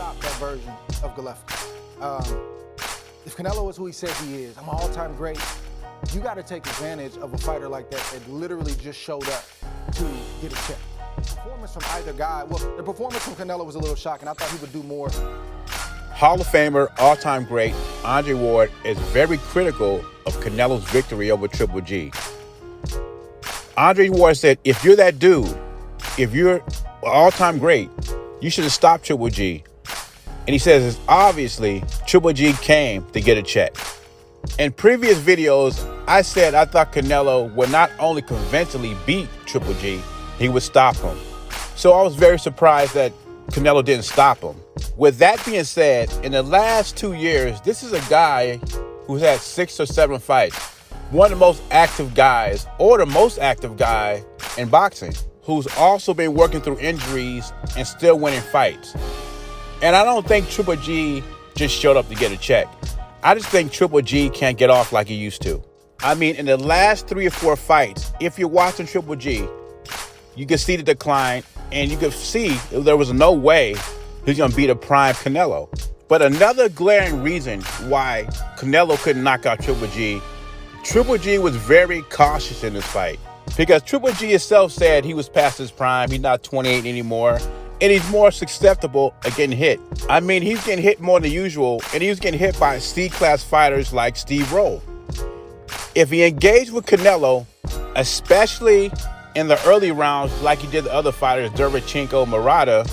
stop that version of Golovkin. If Canelo is who he says he is, I'm an all-time great. You got to take advantage of a fighter like that literally just showed up to get a check. Performance from either guy, well, the performance from Canelo was a little shocking. I thought he would do more. Hall of Famer, all-time great, Andre Ward is very critical of Canelo's victory over Triple G. Andre Ward said, if you're that dude, if you're all-time great, you should have stopped Triple G. And he says, it's obviously Triple G came to get a check. In previous videos, I said I thought Canelo would not only convincingly beat Triple G, he would stop him. So I was very surprised that Canelo didn't stop him. With that being said, in the last 2 years, this is a guy who's had 6 or 7 fights. One of the most active guys, or the most active guy in boxing, who's also been working through injuries and still winning fights. And I don't think Triple G just showed up to get a check. I just think Triple G can't get off like he used to. I mean, in the last 3 or 4 fights, if you're watching Triple G, you can see the decline, and you can see there was no way he's going to beat a prime Canelo. But another glaring reason why Canelo couldn't knock out Triple G was very cautious in this fight. Because Triple G himself said he was past his prime, he's not 28 anymore, and he's more susceptible at getting hit. I mean, he's getting hit more than usual, and he was getting hit by C-class fighters like Steve Rowe. If he engaged with Canelo, especially in the early rounds like he did the other fighters, Derevchenko, Murata,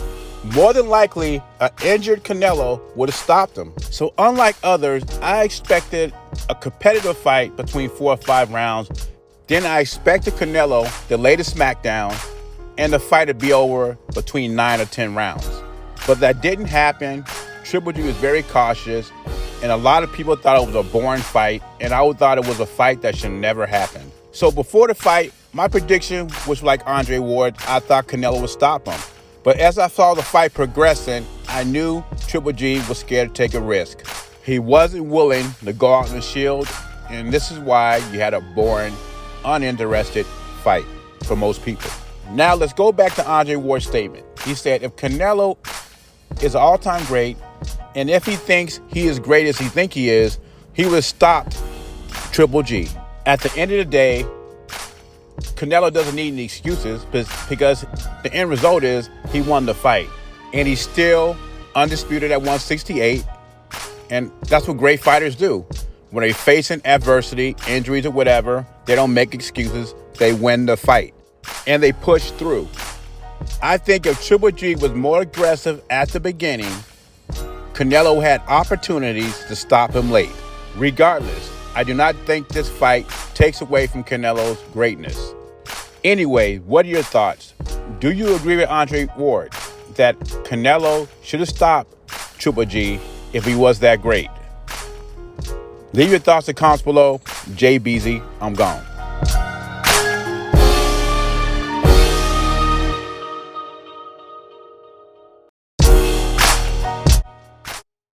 more than likely, an injured Canelo would have stopped him. So unlike others, I expected a competitive fight between 4 or 5 rounds. Then I expected Canelo to lay the smackdown and the fight to be over between 9 or 10 rounds. But that didn't happen. Triple G was very cautious, and a lot of people thought it was a boring fight, and I thought it was a fight that should never happen. So before the fight, my prediction was like Andre Ward. I thought Canelo would stop him. But as I saw the fight progressing, I knew Triple G was scared to take a risk. He wasn't willing to go out in the shield, and this is why you had a boring, uninterested fight for most people. Now let's go back to Andre Ward's statement. He said, if Canelo is an all-time great, and if he thinks he is great as he thinks he is, he would have stopped Triple G. At the end of the day, Canelo doesn't need any excuses because the end result is he won the fight. And he's still undisputed at 168. And that's what great fighters do. When they're facing adversity, injuries or whatever, they don't make excuses. They win the fight. And they push through. I think if Triple G was more aggressive at the beginning, Canelo had opportunities to stop him late. Regardless, I do not think this fight takes away from Canelo's greatness. Anyway, what are your thoughts? Do you agree with Andre Ward that Canelo should have stopped Triple G if he was that great? Leave your thoughts in the comments below. Jay Beezy, I'm gone.